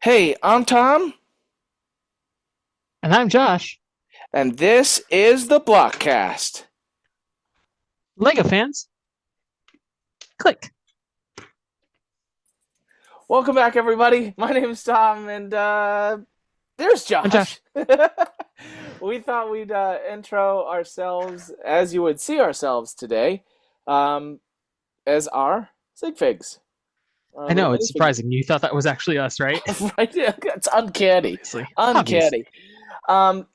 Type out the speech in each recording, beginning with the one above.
Hey, I'm Tom, And I'm Josh. and this is the BlockCast. Lego fans, click. Welcome back, everybody. My name is Tom, and there's I'm Josh. Josh. We thought we'd intro ourselves as you would see ourselves today, um, as our SigFigs, our I little know, it's minifigures. surprising. You thought that was actually us, right? Right? Yeah, it's uncanny. Obviously. Uncanny. Obviously. Um,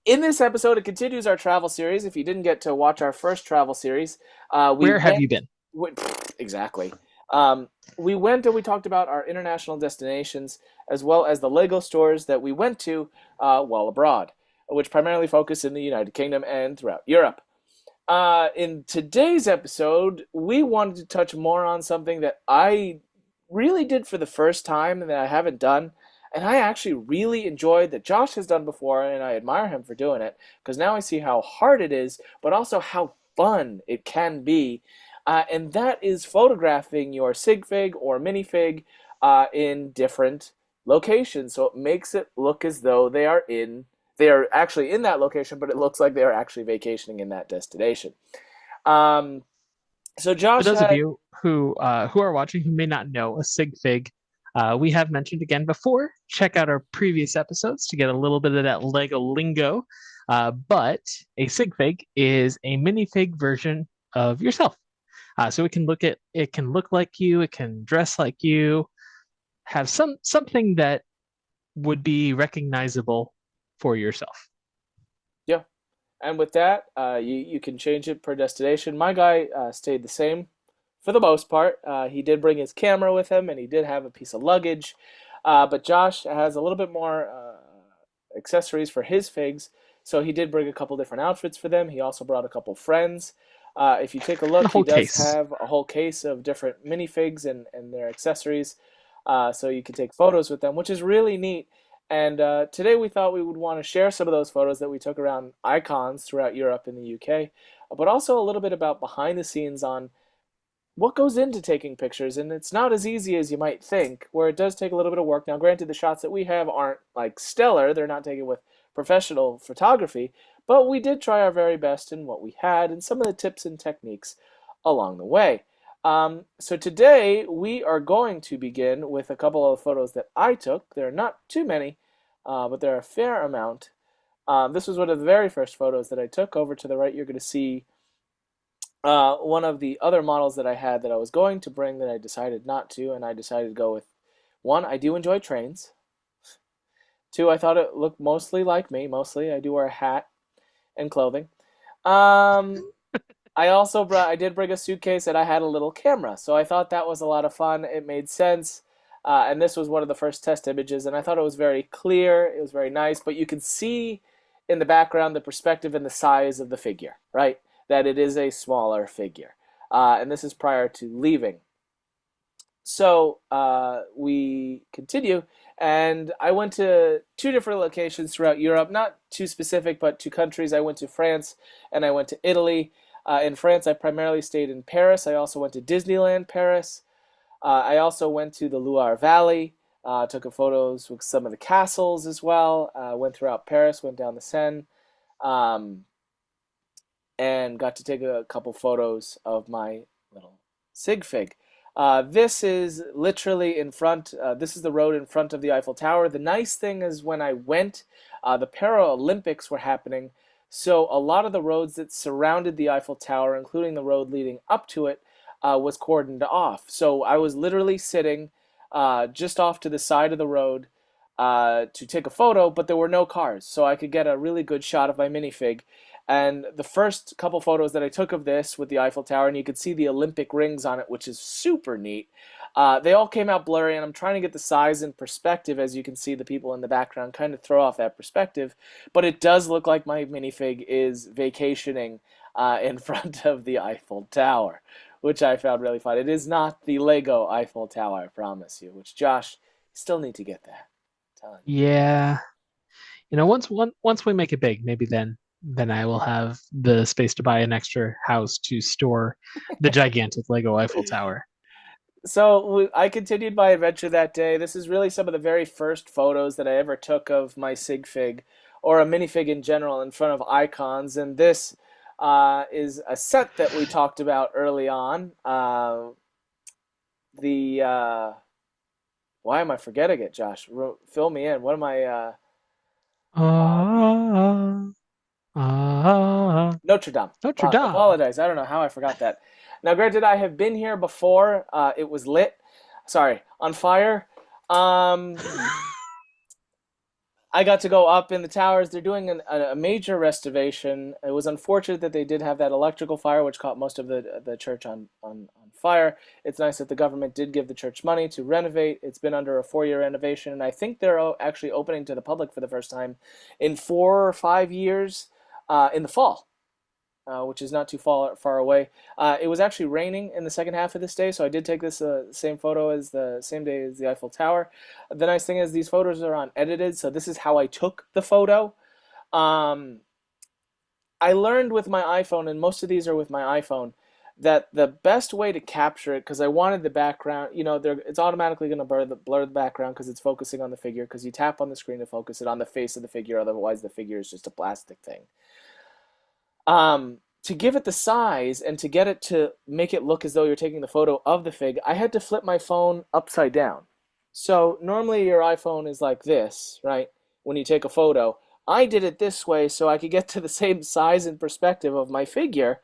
in this episode, it continues our travel series. If you didn't get to watch our first travel series, we Where have went. you been? went exactly. Um, we went and we talked about our international destinations as well as the Lego stores that we went to while abroad, which primarily focus in the United Kingdom and throughout Europe. In today's episode, we wanted to touch more on something that I really did for the first time and that I haven't done. And I actually really enjoyed that Josh has done before, and I admire him for doing it because now I see how hard it is, but also how fun it can be. And that is photographing your SigFig or minifig in different locations. So it makes it look as though they are actually in that location, but it looks like they are actually vacationing in that destination. Um, so For Josh those of had, you who are watching who may not know a SigFig, we have mentioned again before. Check out our previous episodes to get a little bit of that Lego lingo. But a SigFig is a minifig version of yourself. So it can look like you, it can dress like you, have something that would be recognizable for yourself. yeah. And with that, you can change it per destination. My guy stayed the same for the most part. He did bring his camera with him, and he did have a piece of luggage. But Josh has a little bit more accessories for his figs, so he did bring a couple different outfits for them. He also brought a couple friends. If you take a And a look, he whole does case. have a whole case of different minifigs and their accessories, so you can take photos with them, which is really neat. And today we thought we would want to share some of those photos that we took around icons throughout Europe and the UK, but also a little bit about behind the scenes on what goes into taking pictures. And it's not as easy as you might think, where it does take a little bit of work. Now, granted, the shots that we have aren't like stellar, they're not taken with professional photography, but we did try our very best in what we had and some of the tips and techniques along the way. So today we are going to begin with a couple of photos that I took. There are not too many, but there are a fair amount. This was one of the very first photos that I took. Over to the right, you're going to see one of the other models that I had that I was going to bring that I decided not to, and I decided to go with one. I do enjoy trains. Two, I thought it looked mostly like me. Mostly, I do wear a hat and clothing. Um, I did bring a suitcase and I had a little camera, so I thought that was a lot of fun. It made sense. And this was one of the first test images, and I thought it was very clear. It was very nice, but you can see in the background the perspective and the size of the figure, right? That it is a smaller figure. And this is prior to leaving. So we continue, and I went to two different locations throughout Europe, not too specific, but two countries. I went to France and I went to Italy. In France, I primarily stayed in Paris. I also went to Disneyland Paris. I also went to the Loire Valley, took photos with some of the castles as well. Went throughout Paris, went down the Seine, um, and got to take a couple photos of my little SigFig. This is literally in front. This is the road in front of the Eiffel Tower. The nice thing is when I went, the Paralympics were happening, so a lot of the roads that surrounded the Eiffel Tower, including the road leading up to it, was cordoned off. So I was literally sitting just off to the side of the road to take a photo, but there were no cars, so I could get a really good shot of my minifig. And the first couple photos that I took of this with the Eiffel Tower, and you could see the Olympic rings on it, which is super neat. They all came out blurry, and I'm trying to get the size and perspective. As you can see, the people in the background kind of throw off that perspective, but it does look like my minifig is vacationing in front of the Eiffel Tower, which I found really fun. It is not the Lego Eiffel Tower, I promise you. Which Josh, you still need to get that. I'm telling you. Yeah. Once we make it big, maybe then I will have the space to buy an extra house to store the gigantic Lego Eiffel Tower. I continued my adventure that day. This is really some of the very first photos that I ever took of my SigFig or a minifig in general in front of icons. And this is a set that we talked about early on. The why am I forgetting it, Josh? Fill me in. What am I? Uh, Ah, ah, Notre Dame. Notre Dame. Apologize. I don't know how I forgot that. Now, granted, I have been here before. It was lit. Sorry, on fire. Um, I got to go up in the towers. They're doing a major restoration. It was unfortunate that they did have that electrical fire, which caught most of the church on fire. It's nice that the government did give the church money to renovate. It's been under a 4-year renovation, and I think they're actually opening to the public for the first time in 4 or 5 years in the fall, which is not too far away. It was actually raining in the second half of this day, so I did take this same photo as the same day as the Eiffel Tower. The nice thing is these photos are unedited, so this is how I took the photo. Um, I learned with my iPhone, and most of these are with my iPhone, that the best way to capture it, because I wanted the background, it's automatically going to blur the background because it's focusing on the figure, because you tap on the screen to focus it on the face of the figure, otherwise the figure is just a plastic thing. To give it the size and to get it to make it look as though you're taking the photo of the fig, I had to flip my phone upside down. So normally your iPhone is like this, right? When you take a photo. I did it this way so I could get to the same size and perspective of my figure.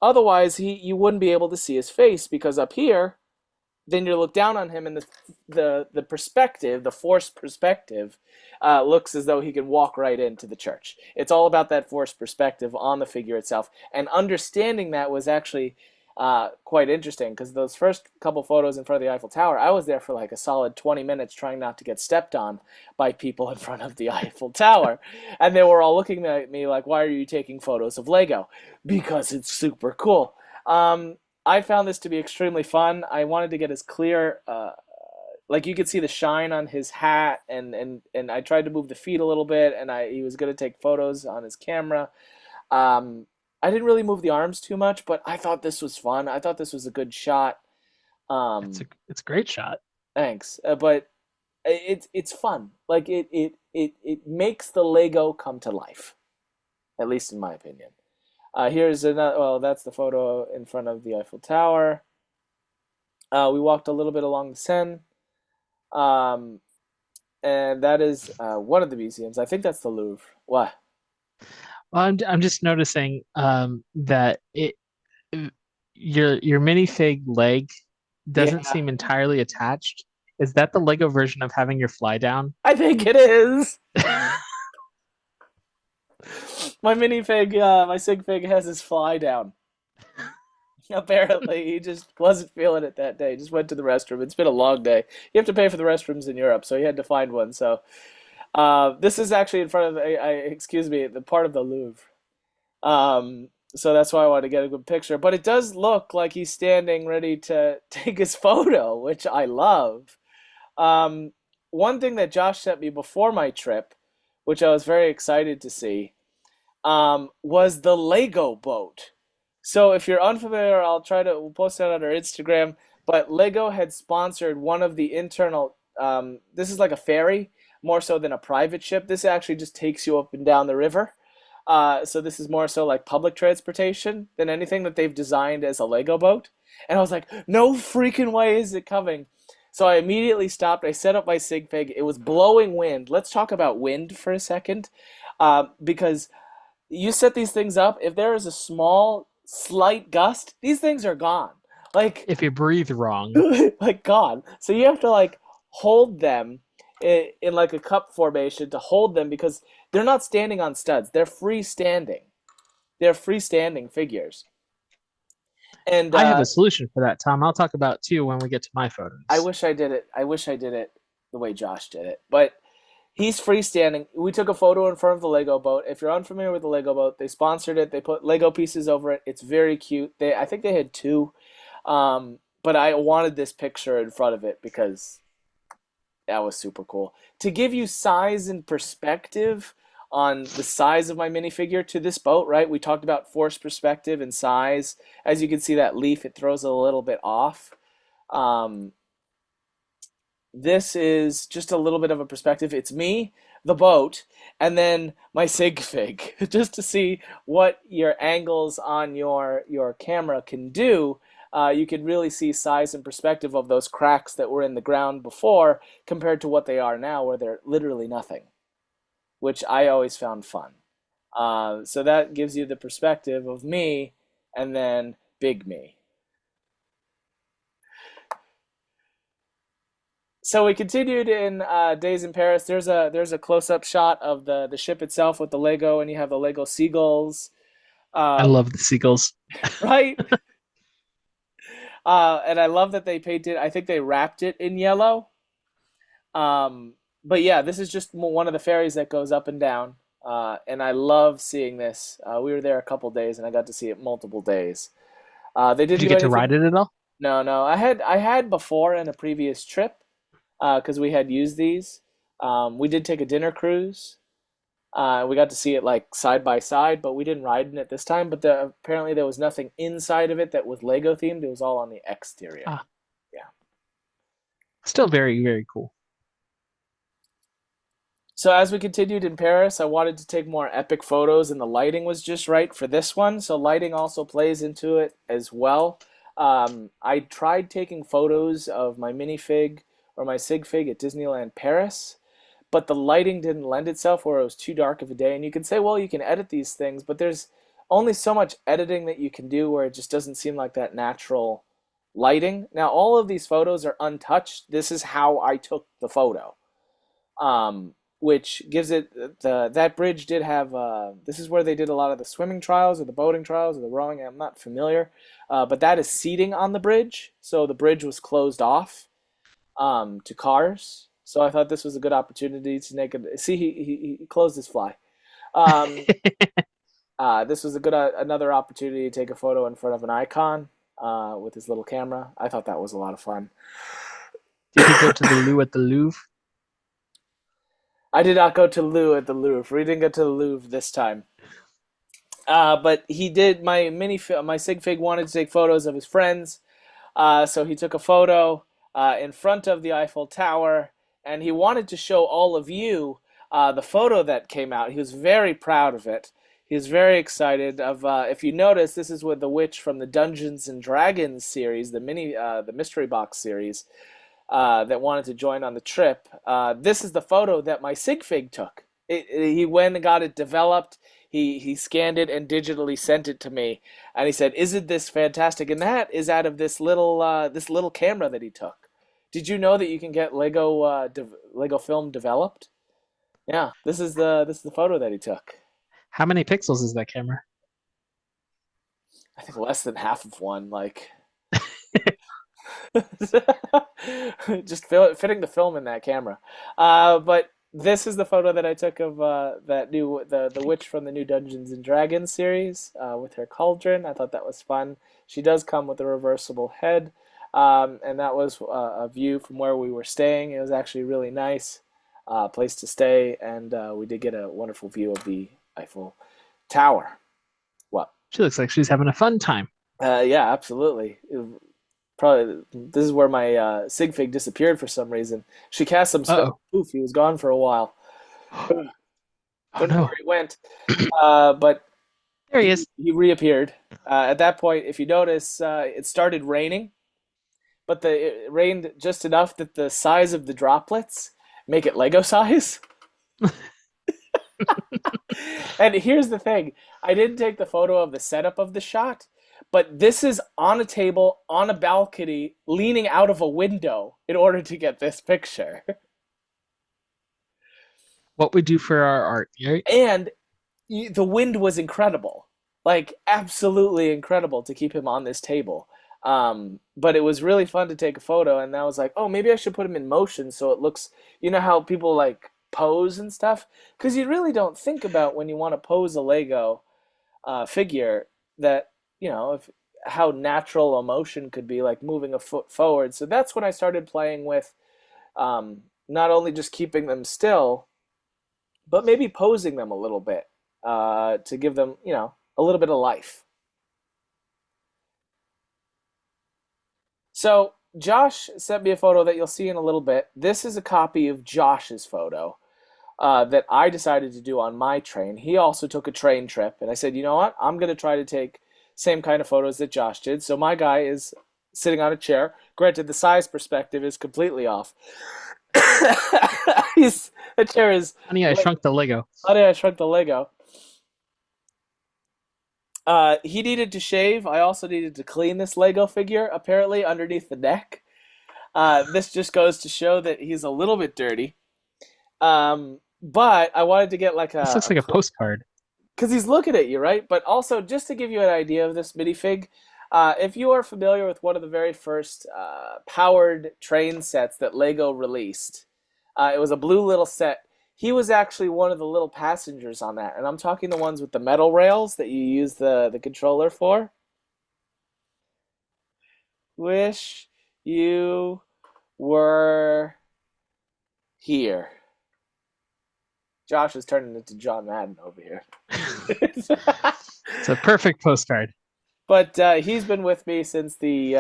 Otherwise, you wouldn't be able to see his face because up here, then you look down on him and the perspective, the forced perspective, looks as though he can walk right into the church. It's all about that forced perspective on the figure itself. And understanding that was actually quite interesting because those first couple photos in front of the Eiffel Tower, I was there for like a solid 20 minutes trying not to get stepped on by people in front of the Eiffel Tower. And they were all looking at me like, why are you taking photos of Lego? Because it's super cool. I found this to be extremely fun. I wanted to get as clear, like you could see the shine on his hat, and I tried to move the feet a little bit, and he was going to take photos on his camera. Um, I didn't really move the arms too much, but I thought this was fun. I thought this was a good shot. It's a Um, it's a great shot. Thanks, but it's fun. Like it makes the Lego come to life, at least in my opinion. Here's another. Well, that's the photo in front of the Eiffel Tower. We walked a little bit along the Seine, um, and that is one of the museums. I think that's the Louvre. What? Well, I'm just noticing that your minifig leg doesn't Yeah, seem entirely attached. Is that the Lego version of having your fly down? I think it is. My minifig, my SigFig has his fly down. Apparently, he just wasn't feeling it that day. Just went to the restroom. It's been a long day. You have to pay for the restrooms in Europe, so he had to find one. So, this is actually in front of, excuse me, the part of the Louvre. So that's why I wanted to get a good picture. But it does look like he's standing ready to take his photo, which I love. Um, One thing that Josh sent me before my trip, which I was very excited to see, was the Lego boat. So if you're unfamiliar, we'll post that on our Instagram. But Lego had sponsored one of the internal. This is like a ferry, more so than a private ship. This actually just takes you up and down the river. So this is more so like public transportation than anything that they've designed as a Lego boat. And I was like, no freaking way is it coming. So I immediately stopped. I set up my SigFig. It was blowing wind. Let's talk about wind for a second. Because you set these things up, if there is a small, slight gust, these things are gone. Like, If you breathe wrong, like gone. So you have to like hold them in like a cup formation to hold them because they're not standing on studs. They're freestanding. They're freestanding figures. And I have a solution for that, Tom. I'll talk about too when we get to my I photos. wish I did it. I wish I did it the way Josh did it. But he's freestanding. We took a photo in front of the Lego boat. If you're unfamiliar with the Lego boat, they sponsored it. They put Lego pieces over it. It's very cute. I think they had two. But I wanted this picture in front of it because that was super cool. To give you size and perspective on the size of my minifigure to this boat, right? We talked about force perspective and size. As you can see that leaf, it throws it a little bit off. Um, this is just a little bit of a perspective. It's me, the boat, and then my SigFig, just to see what your angles on your camera can do. You can really see size and perspective of those cracks that were in the ground before compared to what they are now, where they're literally nothing, which I always found fun. So that gives you the perspective of me and then big me. So we continued in Days in Paris. There's a close-up shot of the ship itself with the Lego, and you have the Lego seagulls, I um, love the seagulls. right? And I love that they painted. I think they wrapped it in yellow. Um, but yeah, this is just one of the ferries that goes up and down, and I love seeing this. We were there a couple days, and I got to see it multiple days. They Did didn't you do get to ride anything. it at all? No, no. I had before in a previous trip, because we had used these. We did take a dinner cruise. We got to see it like side by side, but we didn't ride in it this time. But apparently there was nothing inside of it that was Lego themed. It was all on the exterior. Ah, Yeah. still very, very cool. So as we continued in Paris, I wanted to take more epic photos, and the lighting was just right for this one. So lighting also plays into it as well. I tried taking photos of my minifig or my SigFig at Disneyland Paris, but the lighting didn't lend itself, where it was too dark of a day. And you can say, well, you can edit these things, but there's only so much editing that you can do where it just doesn't seem like that natural lighting. Now, all of these photos are untouched. This is how I took the photo, which gives it that bridge did have. This is where they did a lot of the swimming trials or the boating trials or the rowing. I'm not familiar, but that is seating on the bridge, so the bridge was closed off to cars. So I thought this was a good opportunity to make a see. He closed his fly. Um, this was a good another opportunity to take a photo in front of an icon with his little camera. I thought that was a lot of fun. Did he go to the loo at the Louvre? I did not go to Lou at the Louvre. We didn't go to the Louvre this time. But he did. My SigFig wanted to take photos of his friends, so he took a photo in front of the Eiffel Tower, and he wanted to show all of you the photo that came out. He was very proud of it. He was very excited. If you notice, this is with the witch from the Dungeons and Dragons series, the mystery box series, that wanted to join on the trip. This is the photo that my SigFig took. He went and got it developed. He scanned it and digitally sent it to me, and he said, "Isn't this fantastic?" And that is out of this little camera that he took. Did you know that you can get Lego film developed? Yeah, this is the photo that he took. How many pixels is that camera? I think less than half of one, like just fitting the film in that camera. But this is the photo that I took of the witch from the new Dungeons and Dragons series with her cauldron. I thought that was fun. She does come with a reversible head, and that was a view from where we were staying. It was actually really nice place to stay, and we did get a wonderful view of the Eiffel Tower. Well, She looks like she's having a fun time. yeah, absolutely. Probably this is where my SigFig disappeared for some reason. She cast some spell. Uh-oh. Poof, he was gone for a while. Oh Don't know no. where he went, but There he he, is. he reappeared. At that point, if you notice, it started raining, but it rained just enough that the size of the droplets make it Lego size. And here's the thing, I didn't take the photo of the setup of the shot, but this is on a table, on a balcony, leaning out of a window in order to get this picture. What we do for our art, right? And the wind was incredible, like absolutely incredible to keep him on this table. But it was really fun to take a photo, and I was like, oh, maybe I should put him in motion so it looks, you know how people like pose and stuff? Because you really don't think about when you want to pose a Lego figure that, if how natural emotion could be, like moving a foot forward. So that's when I started playing with not only just keeping them still, but maybe posing them a little bit to give them, a little bit of life. So Josh sent me a photo that you'll see in a little bit. This is a copy of Josh's photo that I decided to do on my train. He also took a train trip, and I said, you know what? I'm going to try to take same kind of photos that Josh did. So my guy is sitting on a chair. Granted, the size perspective is completely off. The chair is Honey, I like, Shrunk the Lego. honey, I shrunk the Lego. He needed to shave. I also needed to clean this Lego figure, apparently, underneath the neck. This just goes to show that he's a little bit dirty. But I wanted to get like This looks a like a postcard. because he's looking at you, right? But also, just to give you an idea of this minifig, if you are familiar with one of the very first powered train sets that Lego released, it was a blue little set. He was actually one of the little passengers on that, and I'm talking the ones with the metal rails that you use the controller for. Wish you were here. Josh is turning into John Madden over here. It's a perfect postcard. But he's been with me since the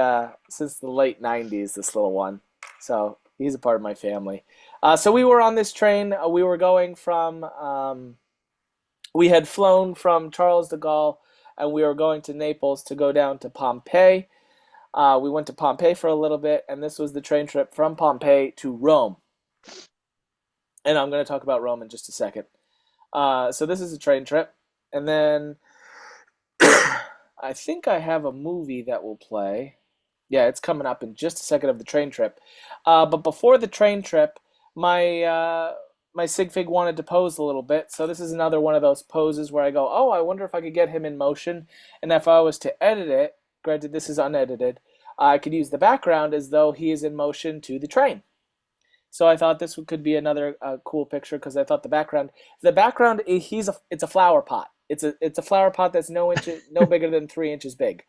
late '90s. This little one, so he's a part of my family. So we were on this train. We were going from. We had flown from Charles de Gaulle, and we were going to Naples to go down to Pompeii. We went to Pompeii for a little bit, and this was the train trip from Pompeii to Rome. And I'm going to talk about Rome in just a second. So this is a train trip, and then I think I have a movie that will play. Yeah, it's coming up in just a second of the train trip. But before the train trip, my SigFig wanted to pose a little bit. So this is another one of those poses where I go, oh, I wonder if I could get him in motion. And if I was to edit it, granted this is unedited, I could use the background as though he is in motion to the train. So I thought this could be another cool picture because I thought the background, it's a flower pot. It's a flower pot that's no bigger than 3 inches big.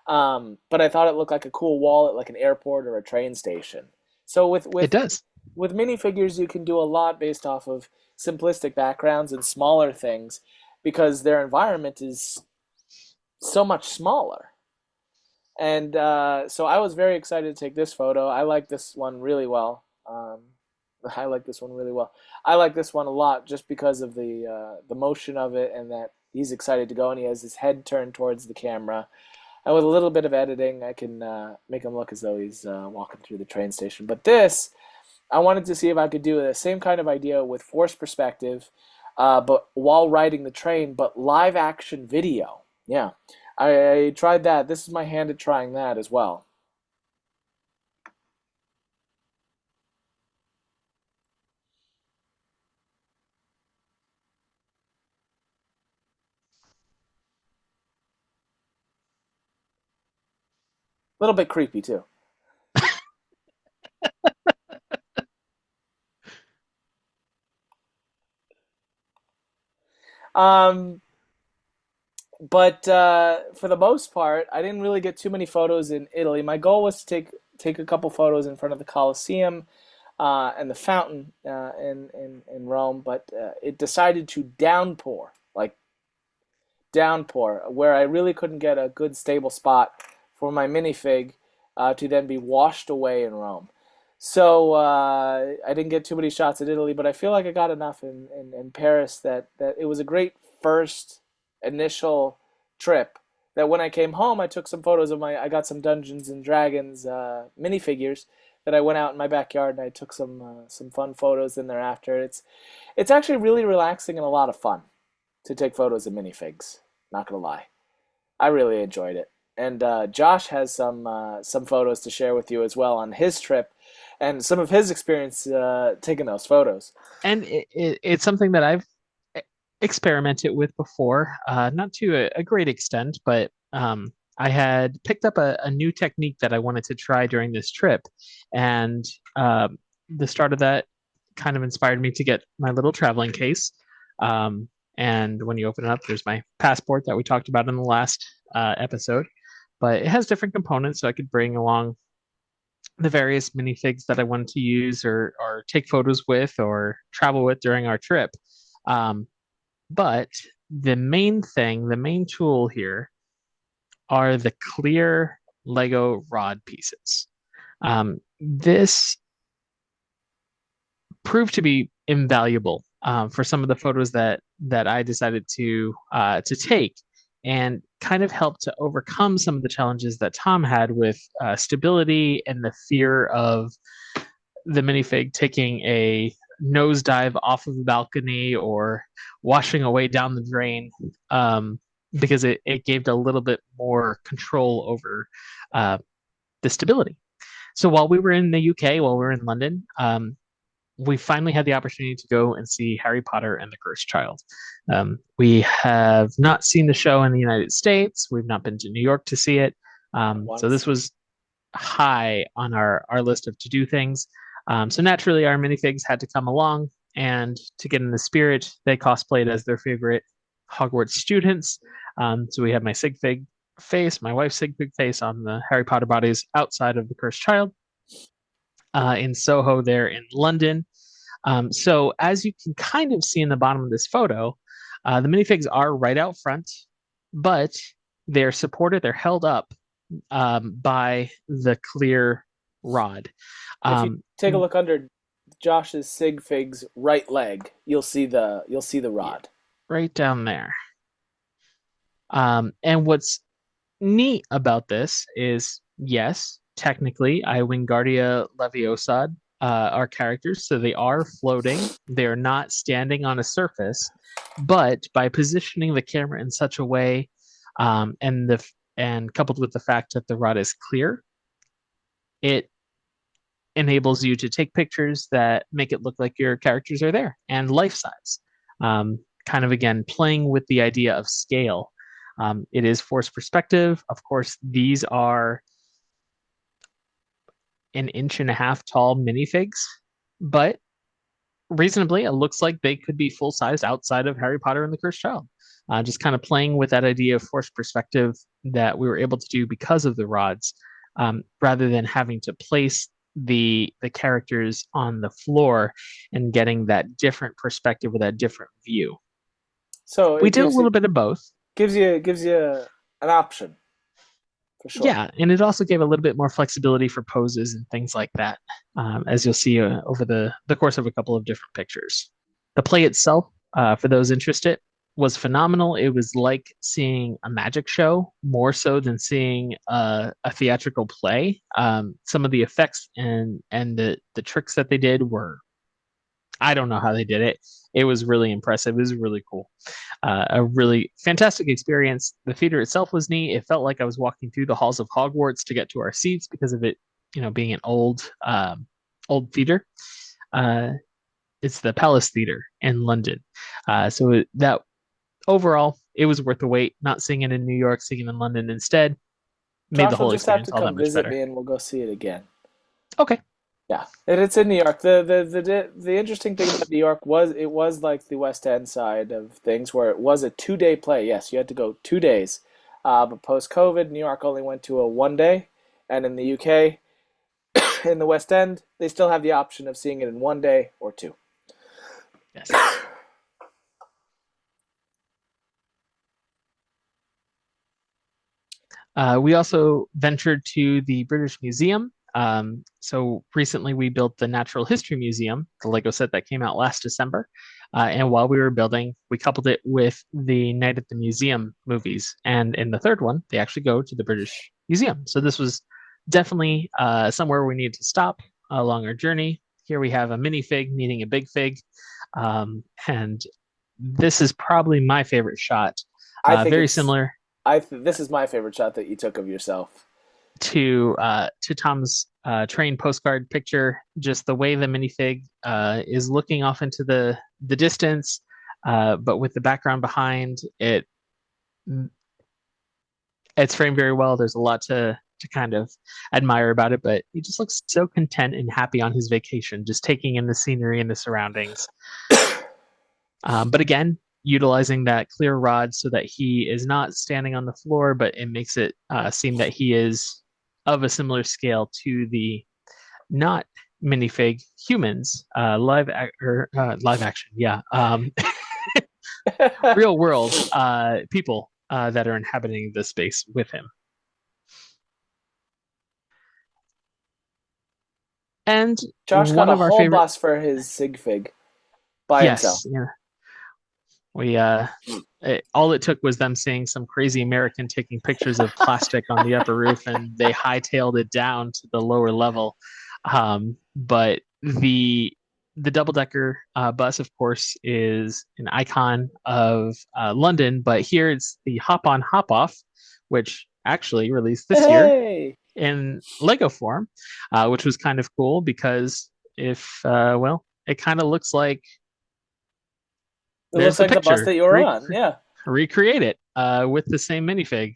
But I thought it looked like a cool wall at like an airport or a train station. So It does. with minifigures, you can do a lot based off of simplistic backgrounds and smaller things because their environment is so much smaller. And so I was very excited to take this photo. I like this one really well. I like this one really well. I like this one a lot just because of the motion of it and that he's excited to go and he has his head turned towards the camera. And with a little bit of editing, I can make him look as though he's walking through the train station. But this, I wanted to see if I could do the same kind of idea with forced perspective, but while riding the train, but live action video. Yeah, I tried that. This is my hand at trying that as well. A little bit creepy too. Um, but for the most part, I didn't really get too many photos in Italy. My goal was to take a couple photos in front of the Colosseum and the fountain in Rome, but it decided to downpour, like downpour, where I really couldn't get a good stable spot for my minifig to then be washed away in Rome. So I didn't get too many shots in Italy, but I feel like I got enough in Paris that it was a great first initial trip. That when I came home, I took some photos of I got some Dungeons and Dragons minifigures that I went out in my backyard and I took some fun photos in thereafter. It's actually really relaxing and a lot of fun to take photos of minifigs. Not gonna lie, I really enjoyed it. And Josh has some photos to share with you as well on his trip, and some of his experience taking those photos. And it's something that I've experimented with before, not to a great extent, but I had picked up a new technique that I wanted to try during this trip. And the start of that kind of inspired me to get my little traveling case. And when you open it up, there's my passport that we talked about in the last episode. But it has different components, so I could bring along the various minifigs that I wanted to use or take photos with or travel with during our trip. Um, but the main thing, the main tool here are the clear Lego rod pieces. This proved to be invaluable for some of the photos that I decided to take, and kind of helped to overcome some of the challenges that Tom had with stability and the fear of the minifig taking a nosedive off of the balcony or washing away down the drain, because it gave a little bit more control over uh, the stability. So while we were in the UK, while we were in London, we finally had the opportunity to go and see Harry Potter and the Cursed Child. We have not seen the show in the United States. We've not been to New York to see it. So Once. this was high on our list of to do things. So naturally, our minifigs had to come along, and to get in the spirit, they cosplayed as their favorite Hogwarts students. So we had my SigFig face, my wife's SigFig face on the Harry Potter bodies outside of the Cursed Child in Soho, there in London. So as you can kind of see in the bottom of this photo, the minifigs are right out front, but they're supported, they're held up by the clear rod. If you Um, take a look under Josh's SigFig's right leg, you'll see the yeah, rod. right down there. And what's neat about this is, yes, technically, I Wingardia Leviosa are characters, so they are floating. They're not standing on a surface, but by positioning the camera in such a way, and coupled with the fact that the rod is clear, it enables you to take pictures that make it look like your characters are there and life size. Kind of again playing with the idea of scale. It is forced perspective. Of course, these are an inch and a half tall minifigs, but reasonably, it looks like they could be full sized outside of Harry Potter and the Cursed Child. Just kind of playing with that idea of forced perspective that we were able to do because of the rods, rather than having to place the characters on the floor and getting that different perspective with that different view. So We it did a gives you little bit of both. gives you an option for sure. Yeah, and it also gave a little bit more flexibility for poses and things like that, as you'll see over the course of a couple of different pictures. The play itself, for those interested, was phenomenal. It was like seeing a magic show more so than seeing a theatrical play. Some of the effects and the tricks that they did were, I don't know how they did it. It was really impressive. It was really cool. A really fantastic experience. The theater itself was neat. It felt like I was walking through the halls of Hogwarts to get to our seats because of it, being an old theater. Uh, it's the Palace Theater in London. That overall, it was worth the wait. Not seeing it in New York, seeing it in London instead made the Josh will whole just have experience to all that come much visit better. me and we'll go see it again. Okay. Yeah, and it's in New York. The interesting thing about New York was it was like the West End side of things, where it was a 2 day play. Yes, you had to go 2 days, but post COVID, New York only went to a 1 day, and in the UK, in the West End, they still have the option of seeing it in 1 day or two. Yes. We also ventured to the British Museum. So recently we built the Natural History Museum, the Lego set that came out last December. And while we were building, we coupled it with the Night at the Museum movies. And in the third one, they actually go to the British Museum. So this was definitely somewhere we needed to stop along our journey. Here we have a minifig meeting a big fig. And this is probably my favorite shot. I think Very it's similar this is my favorite shot that you took of yourself. to Tom's train postcard picture. Just the way the minifig is looking off into the distance, but with the background behind it, it's framed very well. There's a lot to kind of admire about it, but he just looks so content and happy on his vacation, just taking in the scenery and the surroundings. But again, utilizing that clear rod so that he is not standing on the floor, but it makes it seem that he is of a similar scale to the not minifig humans, live action, yeah, real world people that are inhabiting the space with him. And Josh got one a of our whole favorite, bus for his SigFig by himself. yes, yeah, we all it took was them seeing some crazy American taking pictures of plastic on the upper roof, and they hightailed it down to the lower level. But the double decker bus, of course, is an icon of London. But here it's the hop on hop off, which actually released this year Hey, in Lego form, which was kind of cool because if well, it kind of looks like it there's looks the like the bus picture. that you were on. Yeah. Recreate it with the same minifig.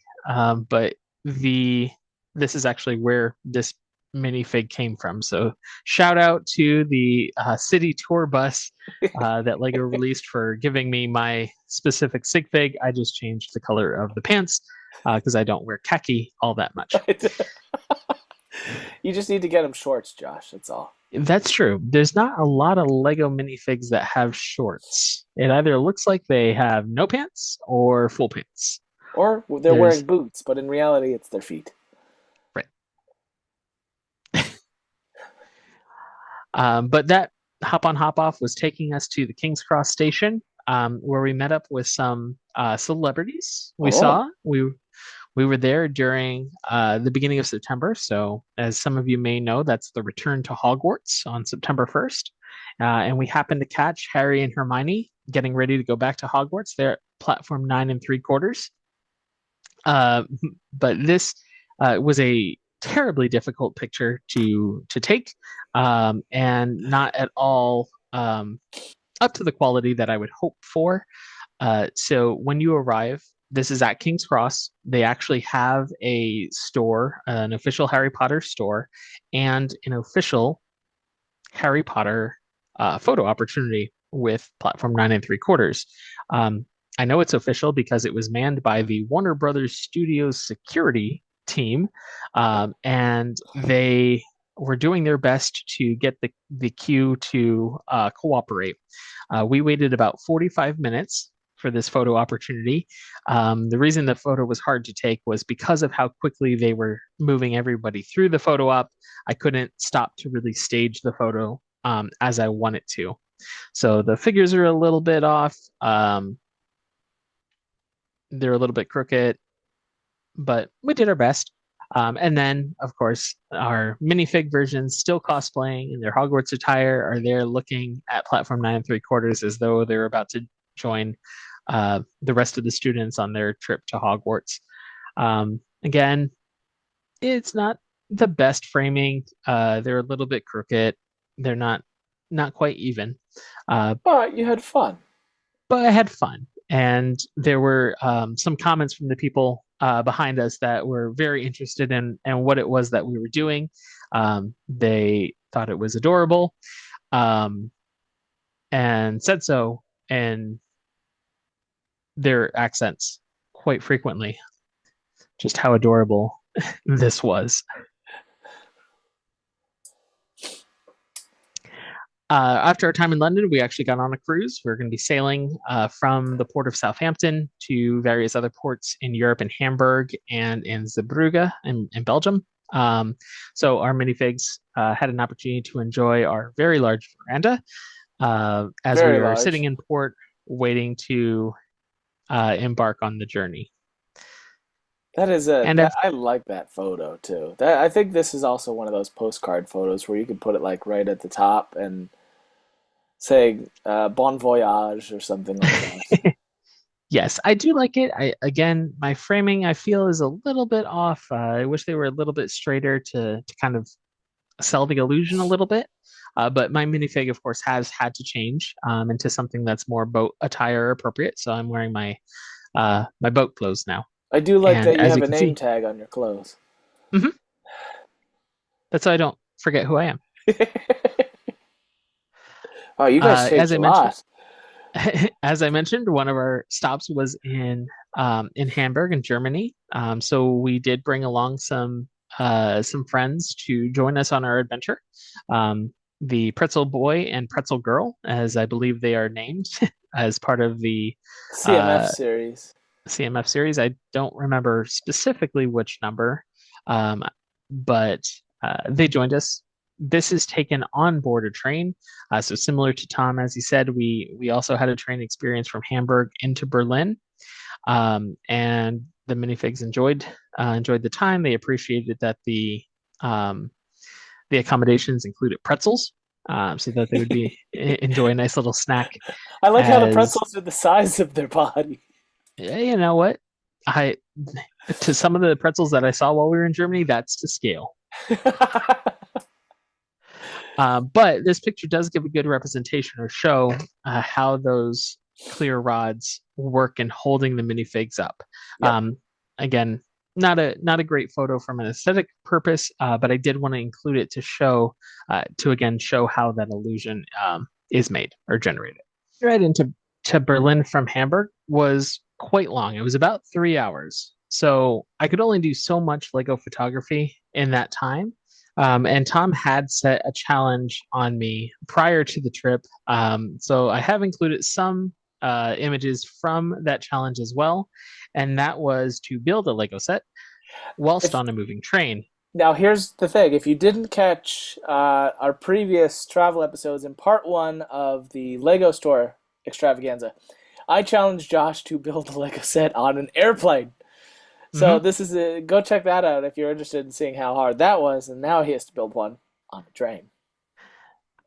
But the this is actually where this minifig came from. So shout out to the city tour bus that Lego released for giving me my specific SigFig. I just changed the color of the pants because I don't wear khaki all that much. You just need to get him shorts, Josh. That's all. That's true. There's not a lot of Lego minifigs that have shorts. It either looks like they have no pants or full pants. Or they're There's wearing boots, but in reality, it's their feet. right. But that hop on hop off was taking us to the King's Cross station, where we met up with some celebrities. Oh, We were there during the beginning of September. So, as some of you may know, that's the return to Hogwarts on September 1st. And we happened to catch Harry and Hermione getting ready to go back to Hogwarts. They're at platform 9 3/4. Uh, but this was a terribly difficult picture to take, and not at all up to the quality that I would hope for. So when you arrive, this is at King's Cross. They actually have a store, an official Harry Potter store, and an official Harry Potter photo opportunity with platform 9 3/4. I know it's official because it was manned by the Warner Brothers Studios security team, and they were doing their best to get the queue to cooperate. We waited about 45 minutes for this photo opportunity. The reason the photo was hard to take was because of how quickly they were moving everybody through the photo op. I couldn't stop to really stage the photo as I wanted to. So the figures are a little bit off. They're a little bit crooked, but we did our best. And then, of course, our minifig versions still cosplaying in their Hogwarts attire are there looking at platform 9 3/4 as though they're about to join the rest of the students on their trip to Hogwarts. Again, it's not the best framing. They're a little bit crooked. They're not quite even. Uh, but you had fun. but I had fun. And there were some comments from the people behind us that were very interested in what it was that we were doing. They thought it was adorable, um, and said so in their accents quite frequently, just how adorable this was. After our time in London, we actually got on a cruise. We're going to be sailing from the port of Southampton to various other ports in Europe, in Hamburg and in Zeebrugge in Belgium. So our minifigs had an opportunity to enjoy our very large veranda as we Very were sitting large. in port waiting to embark on the journey. That is And I like that photo too. That I think this is also one of those postcard photos where you could put it like right at the top and say "Bon voyage" or something like that. yes, I do like it. I again, my framing I feel is a little bit off. I wish they were a little bit straighter to kind of sell the illusion a little bit. But my minifig, of course, has had to change into something that's more boat attire appropriate. So I'm wearing my boat clothes now. I do like And that you as have you a can name see, tag on your clothes. mhm, that's so I don't forget who I am. Oh, you guys As changed I a mentioned, lot. as I mentioned, one of our stops was in Hamburg, in Germany. So we did bring along some friends to join us on our adventure. The Pretzel Boy and Pretzel Girl, as I believe they are named, as part of the CMF uh, series. CMF series. I don't remember specifically which number, um, but they joined us. this is taken on board a train. So similar to Tom, as he said, we also had a train experience from Hamburg into Berlin, and the minifigs enjoyed the time. They appreciated that the accommodations included pretzels, so that they would be enjoy a nice little snack. I like how the As pretzels are the size of their body. you know what, I to some of the pretzels that I saw while we were in Germany, that's to scale. But this picture does give a good representation or show how those clear rods work in holding the minifigs up. Yep. Again, not a great photo from an aesthetic purpose, but I did want to include it to show again show how that illusion is made or generated. Right into to Berlin from Hamburg was quite long. It was about 3 hours, so I could only do so much Lego photography in that time. And Tom had set a challenge on me prior to the trip. So I have included some images from that challenge as well. And that was to build a Lego set whilst If on a moving train. Now, here's the thing. If you didn't catch our previous travel episodes in part one of the Lego store extravaganza, I challenged Josh to build a Lego set on an airplane. So Hmm. this is go check that out if you're interested in seeing how hard that was. And now he has to build one on a train.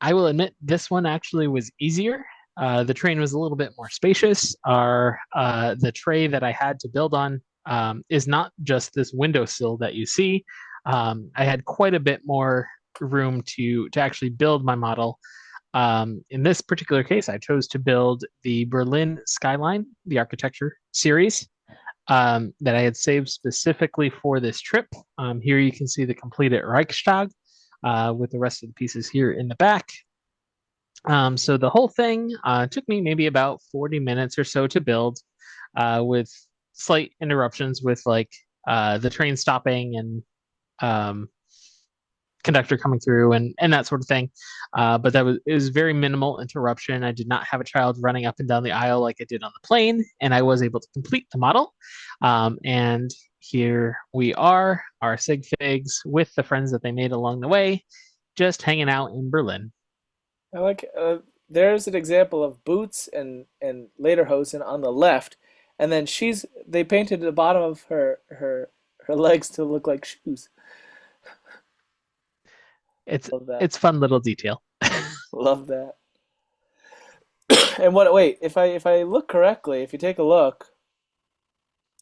I will admit this one actually was easier. The train was a little bit more spacious. The tray that I had to build on is not just this windowsill that you see. I had quite a bit more room to actually build my model. In this particular case, I chose to build the Berlin skyline, the architecture series, that I had saved specifically for this trip. Here you can see the completed Reichstag with the rest of the pieces here in the back. So the whole thing took me maybe about 40 minutes or so to build, with slight interruptions with like the train stopping and um, conductor coming through and that sort of thing. But it was very minimal interruption. I did not have a child running up and down the aisle like I did on the plane, and I was able to complete the model. And here we are, our SigFigs with the friends that they made along the way, just hanging out in Berlin. I like there's an example of boots and lederhosen on the left, and then they painted the bottom of her legs to look like shoes. It's Love that. it's fun little detail. Love that. And what? Wait, if I look correctly, if you take a look,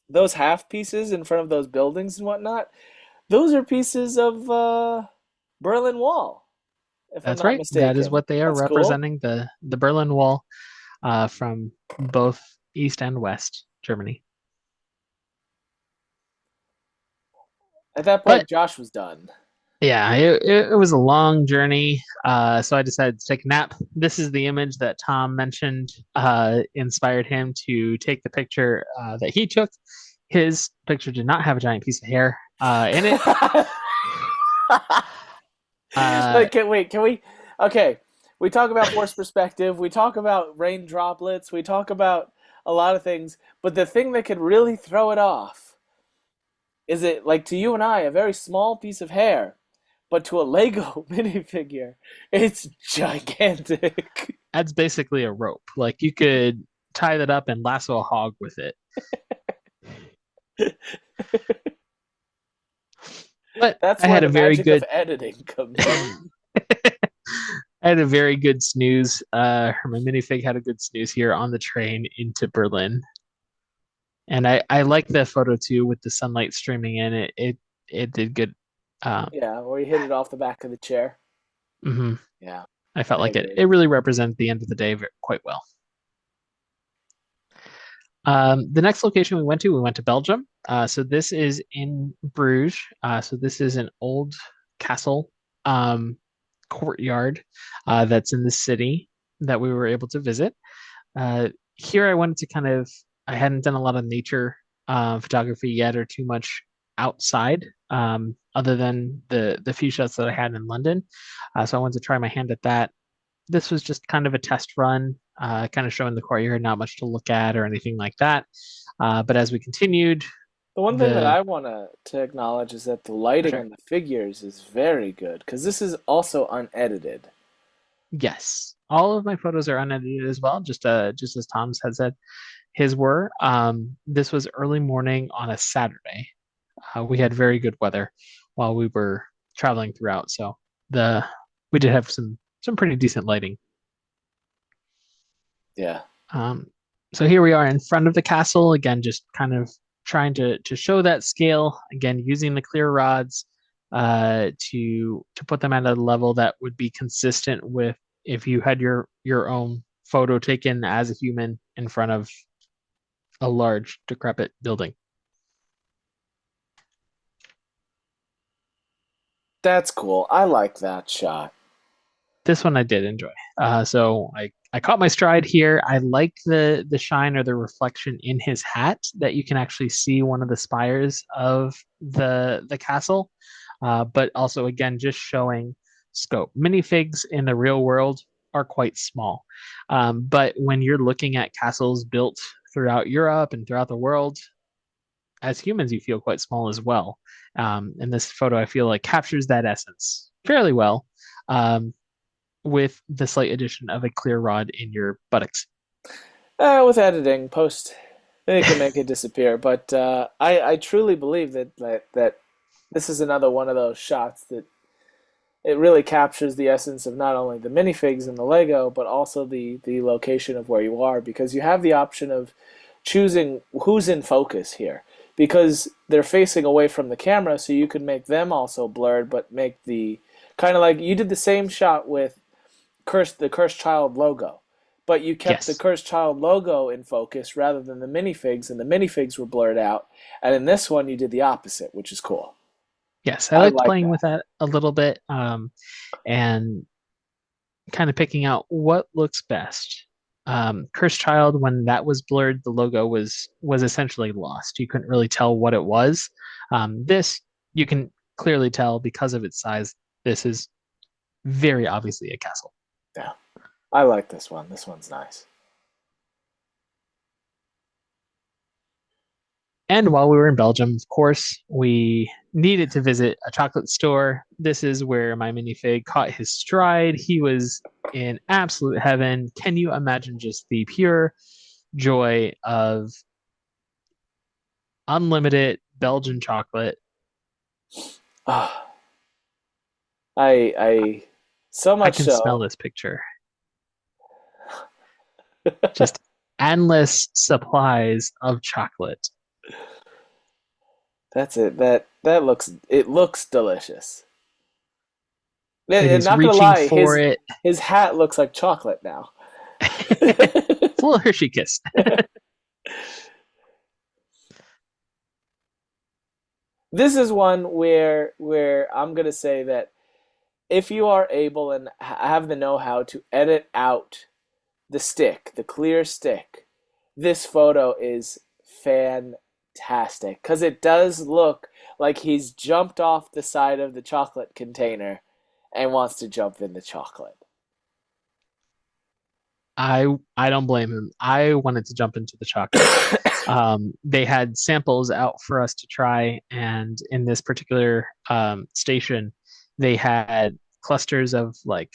those half pieces in front of those buildings and whatnot, those are pieces of Berlin Wall, if I'm That's not right. That is mistaken. what they are That's cool. representing, the Berlin Wall from both East and West Germany. At that But point, Josh was done. yeah, it was a long journey. So I decided to take a nap. This is the image that Tom mentioned inspired him to take the picture that he took. His picture did not have a giant piece of hair in it. Uh, Like, can we? Okay, we talk about forced perspective. We talk about rain droplets. We talk about a lot of things. But the thing that could really throw it off is it like to you and I, a very small piece of hair, but to a Lego minifigure, it's gigantic. that's basically a rope. Like you could tie that up and lasso a hog with it. But That's I where had a the very magic of good editing comes in. I had a very good snooze. My minifig had a good snooze here on the train into Berlin, and I like the photo too with the sunlight streaming in. It did good. Um, Yeah, where you hit it off the back of the chair. mhm. Yeah, I felt I like it agree. it really represented the end of the day quite well. The next location we went to Belgium. So this is in Bruges. So this is an old castle um, courtyard that's in the city that we were able to visit. Here I wanted to I hadn't done a lot of nature photography yet or too much outside, other than the few shots that I had in London. So I wanted to try my hand at that. This was just kind of a test run, kind of showing the courtyard, not much to look at or anything like that. But as we continued, The one thing that The I want to acknowledge is that the lighting sure. on the figures is very good because this is also unedited. Yes, all of my photos are unedited as well, just as Tom's had said his were. This was early morning on a Saturday. We had very good weather while we were traveling throughout, so the we did have some pretty decent lighting. Yeah. Um, so here we are in front of the castle again, just kind of trying to show that scale again, using the clear rods to put them at a level that would be consistent with if you had your own photo taken as a human in front of a large decrepit building. That's cool. I like that shot. This one I did enjoy. So I caught my stride here. I like the shine or the reflection in his hat that you can actually see one of the spires of the castle. But also again, just showing scope. Minifigs in the real world are quite small, but when you're looking at castles built throughout Europe and throughout the world, as humans, you feel quite small as well. And this photo, I feel like, captures that essence fairly well. Um, with the slight addition of a clear rod in your buttocks. With editing, post, they can make it disappear. But I truly believe that this is another one of those shots that it really captures the essence of not only the minifigs and the Lego, but also the location of where you are, because you have the option of choosing who's in focus here, because they're facing away from the camera, so you could make them also blurred, but make the kind of like you did the same shot with the Cursed Child logo, but you kept the Yes. Cursed Child logo in focus rather than the minifigs, and the minifigs were blurred out. And in this one, you did the opposite, which is cool. Yes. I I liked like playing that. with that a little bit and kind of picking out what looks best. Cursed Child, when that was blurred, the logo was essentially lost. You couldn't really tell what it was. This you can clearly tell because of its size. This is very obviously a castle. Yeah, I like this one. This one's nice. And while we were in Belgium, of course, we needed to visit a chocolate store. This is where my minifig caught his stride. He was in absolute heaven. Can you imagine just the pure joy of unlimited Belgian chocolate? Ah, I so I much can smell so. this picture. Just endless supplies of chocolate. That's it. It looks delicious. And And he's not gonna reaching lie, for it. his hat looks like chocolate now. It's a little Hershey kiss. This is one where I'm gonna say that if you are able and have the know-how to edit out the stick, the clear stick, this photo is fantastic because it does look like he's jumped off the side of the chocolate container and wants to jump in the chocolate. I don't blame him. I wanted to jump into the chocolate. They had samples out for us to try, and in this particular station, they had clusters of like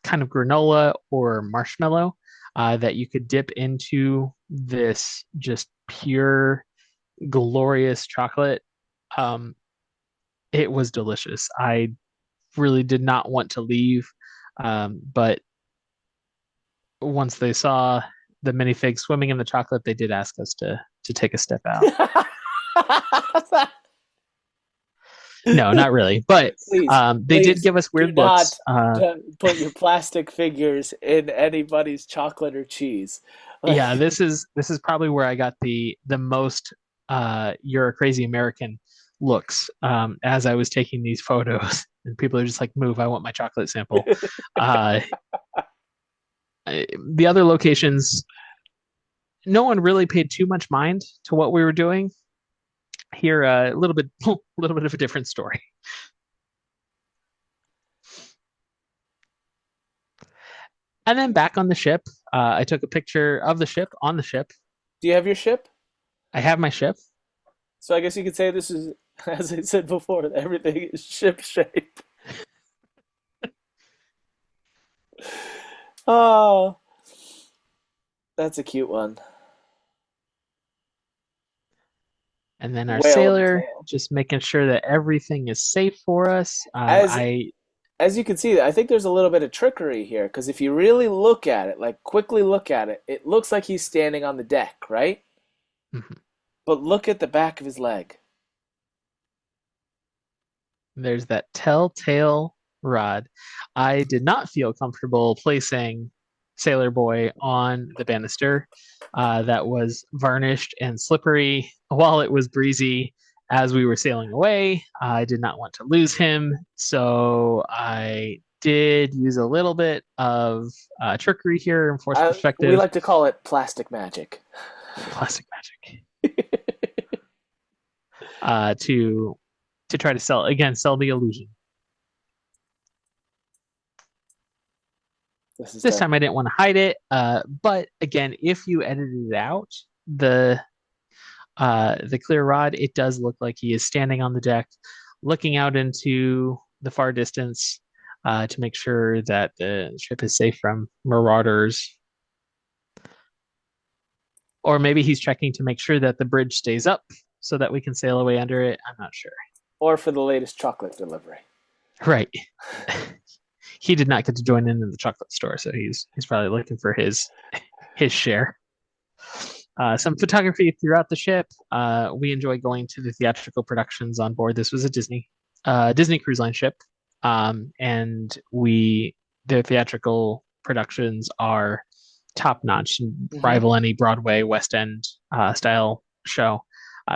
kind of granola or marshmallow that you could dip into this just pure, glorious chocolate. Um, it was delicious. I really did not want to leave, but once they saw the minifig swimming in the chocolate, they did ask us to take a step out. No, not really, but Please, they did please give us do weird looks. not put your plastic figures in anybody's chocolate or cheese. Yeah, Like, this is probably where I got the most "you're a crazy American" looks as I was taking these photos, and people are just like, "Move! I want my chocolate sample." Uh, the other locations, no one really paid too much mind to what we were doing. Here, a little bit, a little bit of a different story. And then back on the ship, I took a picture of the ship on the ship. do you have your ship? I have my ship. So I guess you could say this is, as I said before, everything is ship shape. Oh, that's a cute one. And then our Whale and sailor, tail. just making sure that everything is safe for us. As as you can see, I think there's a little bit of trickery here because if you really look at it, like quickly look at it, it looks like he's standing on the deck, right? Mhm. But look at the back of his leg. There's that telltale rod. I did not feel comfortable placing Sailor Boy on the banister. That was varnished and slippery while it was breezy as we were sailing away. I did not want to lose him, so I did use a little bit of trickery here and force We perspective, like to call it plastic magic. plastic magic, to try to sell the illusion. This is This done. time I didn't want to hide it. But again, if you edited it out, the clear rod, it does look like he is standing on the deck, looking out into the far distance to make sure that the ship is safe from marauders. Or maybe he's checking to make sure that the bridge stays up so that we can sail away under it. I'm not sure. Or for the latest chocolate delivery. Right. He did not get to join in the chocolate store, so he's probably looking for his share. Some photography throughout the ship. We enjoy going to the theatrical productions on board. This was a Disney Cruise Line ship, and the theatrical productions are top notch and Hmm. rival any Broadway West End style show.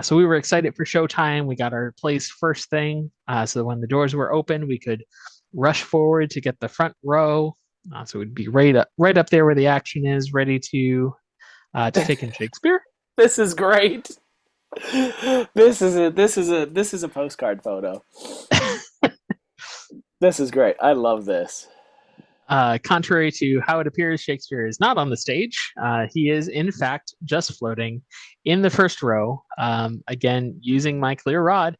So we were excited for showtime. We got our place first thing, so when the doors were open, we could rush forward to get the front row. So we'd be right up there where the action is, ready to take in Shakespeare. This is great. This is a postcard photo. This is great. I love this. Contrary to how it appears, Shakespeare is not on the stage. He is, in fact, just floating in the first row. Again, using my clear rod,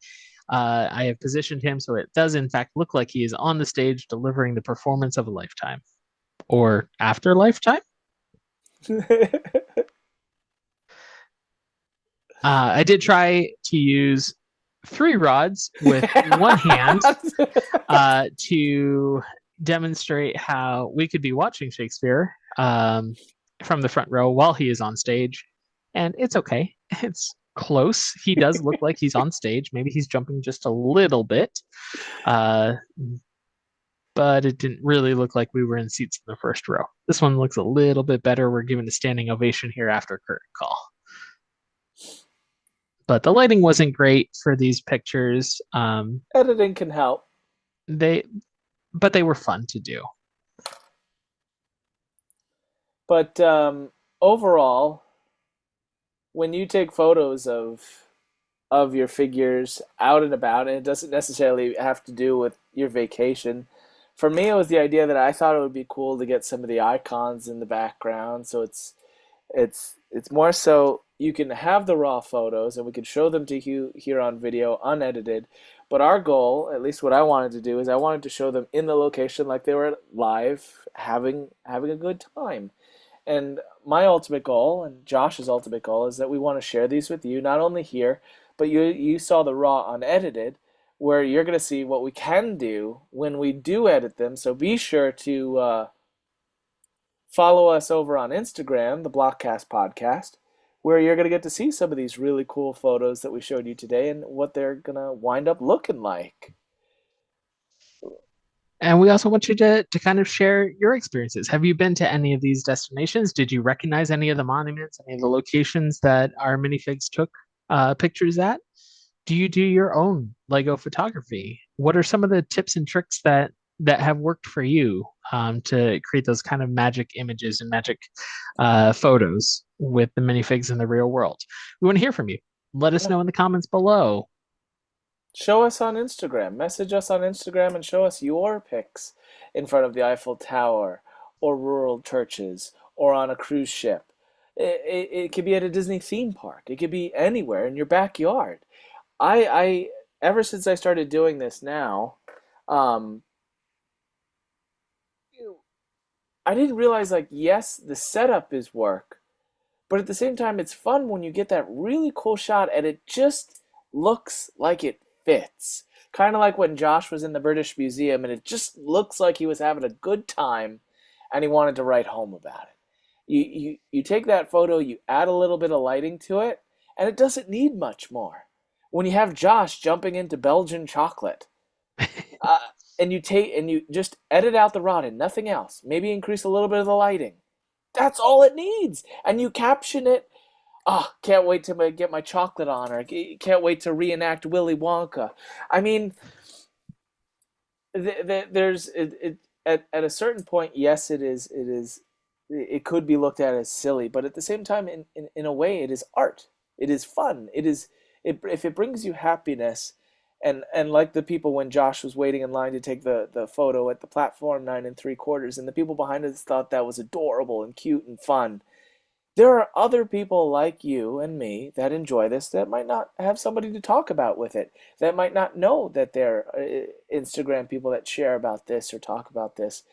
I have positioned him so it does, in fact, look like he is on the stage delivering the performance of a lifetime or after lifetime. I did try to use three rods with one hand to demonstrate how we could be watching Shakespeare from the front row while he is on stage. And it's okay. It's close. He does look like he's on stage. Maybe he's jumping just a little bit. Uh, but it didn't really look like we were in seats in the first row. This one looks a little bit better. We're given a standing ovation here after curtain call. But the lighting wasn't great for these pictures. Editing can help. They, but they were fun to do. But overall, when you take photos of your figures out and about, and it doesn't necessarily have to do with your vacation. For me, it was the idea that I thought it would be cool to get some of the icons in the background, so it's more so you can have the raw photos and we can show them to you here on video unedited. But our goal, at least what I wanted to do, is I wanted to show them in the location like they were live, having a good time. And my ultimate goal and Josh's ultimate goal is that we want to share these with you, not only here, but you saw the raw unedited, where you're going to see what we can do when we do edit them. So be sure to follow us over on Instagram, the BlockCast podcast, where you're going to get to see some of these really cool photos that we showed you today and what they're going to wind up looking like. And we also want you to kind of share your experiences. Have you been to any of these destinations? Did you recognize any of the monuments, any of the locations that our minifigs took pictures at? Do you do your own Lego photography? What are some of the tips and tricks that have worked for you to create those kind of magic images and magic photos with the minifigs in the real world? We want to hear from you. Let us Yeah. know in the comments below. Show us on Instagram. Message us on Instagram and show us your pics in front of the Eiffel Tower or rural churches or on a cruise ship. It could be at a Disney theme park. It could be anywhere in your backyard. I ever since I started doing this now, um, I didn't realize like yes, the setup is work, but at the same time, it's fun when you get that really cool shot and it just looks like it fits. Kind of like when Josh was in the British Museum and it just looks like he was having a good time and he wanted to write home about it. You take that photo, you add a little bit of lighting to it, and it doesn't need much more. When you have Josh jumping into Belgian chocolate, uh, and you just edit out the rod and nothing else, maybe increase a little bit of the lighting. That's all it needs, and you caption it. Oh, can't wait to get my chocolate on, or can't wait to reenact Willy Wonka. I mean, there's at a certain point, yes, it could be looked at as silly, but at the same time, in a way, it is art. It is fun. If it brings you happiness, and like the people when Josh was waiting in line to take the photo at the platform 9 3/4, and the people behind us thought that was adorable and cute and fun. There are other people like you and me that enjoy this that might not have somebody to talk about with it, that might not know that they're Instagram people that share about this or talk about this.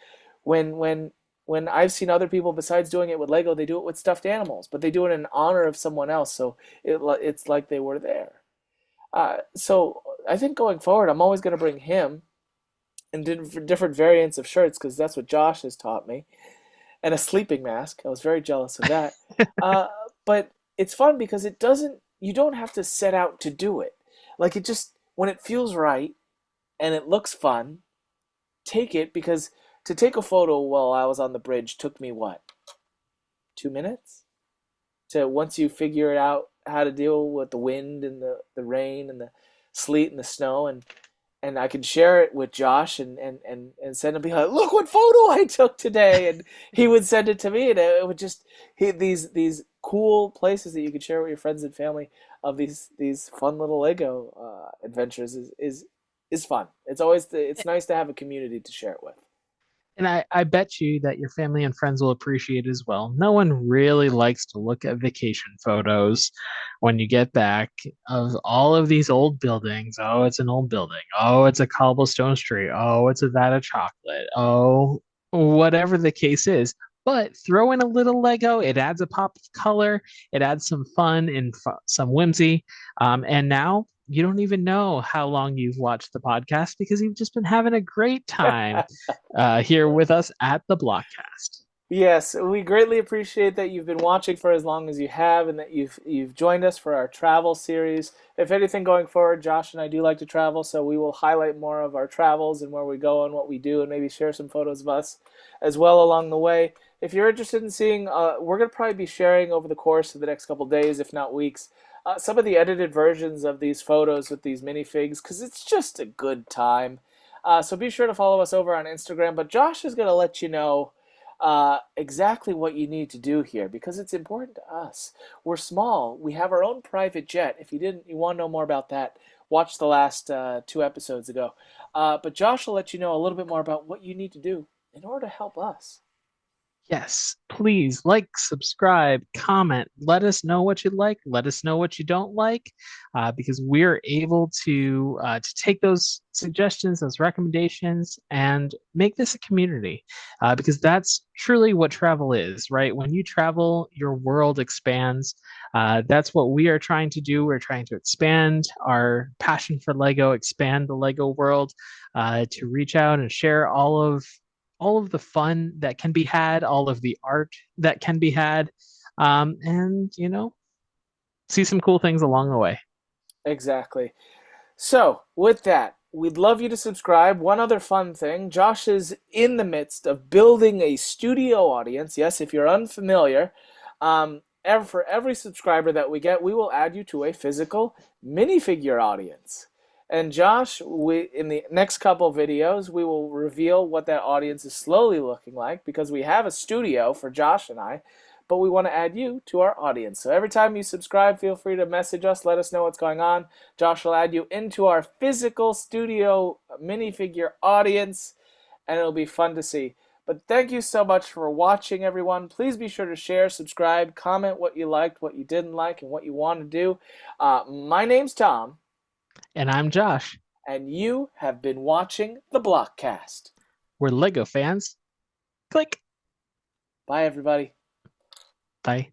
When when when I've seen other people besides doing it with Lego, they do it with stuffed animals, but they do it in honor of someone else, so it's like they were there. So I think going forward, I'm always going to bring him and different variants of shirts because that's what Josh has taught me, and a sleeping mask. I was very jealous of that. Uh, but it's fun because you don't have to set out to do it. Like it just, when it feels right and it looks fun, take it because to take a photo while I was on the bridge took me what, 2 minutes? To once you figure out how to deal with the wind and the rain and the sleet and the snow and I could share it with Josh and send him be like, look what photo I took today, and he would send it to me, and it would just these cool places that you could share with your friends and family of these fun little Lego adventures is fun. It's nice to have a community to share it with. And I bet you that your family and friends will appreciate it as well. No one really likes to look at vacation photos when you get back of all of these old buildings. Oh, it's an old building. Oh, it's a cobblestone street. Oh, it's a vat of chocolate. Oh, whatever the case is. But throw in a little Lego, it adds a pop of color, it adds some fun and some whimsy. And now you don't even know how long you've watched the podcast because you've just been having a great time here with us at the BlockCast. Yes, we greatly appreciate that you've been watching for as long as you have and that you've joined us for our travel series. If anything going forward, Josh and I do like to travel, so we will highlight more of our travels and where we go and what we do and maybe share some photos of us as well along the way. If you're interested in seeing, we're going to probably be sharing over the course of the next couple days, if not weeks, some of the edited versions of these photos with these minifigs because it's just a good time. So be sure to follow us over on Instagram. But Josh is going to let you know exactly what you need to do here because it's important to us. We're small. We have our own private jet. If you want to know more about that, watch the last 2 episodes ago. But Josh will let you know a little bit more about what you need to do in order to help us. Yes, please like, subscribe, comment. Let us know what you like. Let us know what you don't like, because we're able to take those suggestions, those recommendations, and make this a community. Because that's truly what travel is, right? When you travel, your world expands. That's what we are trying to do. We're trying to expand our passion for Lego, expand the Lego world, to reach out and share all of the fun that can be had, all of the art that can be had, and see some cool things along the way. Exactly. So, with that, we'd love you to subscribe. One other fun thing, Josh is in the midst of building a studio audience. Yes, if you're unfamiliar, for every subscriber that we get, we will add you to a physical minifigure audience. And Josh, in the next couple videos, we will reveal what that audience is slowly looking like because we have a studio for Josh and I, but we want to add you to our audience. So every time you subscribe, feel free to message us, let us know what's going on. Josh will add you into our physical studio minifigure audience, and it'll be fun to see. But thank you so much for watching, everyone. Please be sure to share, subscribe, comment what you liked, what you didn't like, and what you want to do. My name's Tom. And I'm Josh. And you have been watching the BlockCast. We're LEGO fans. Click. Bye, everybody. Bye.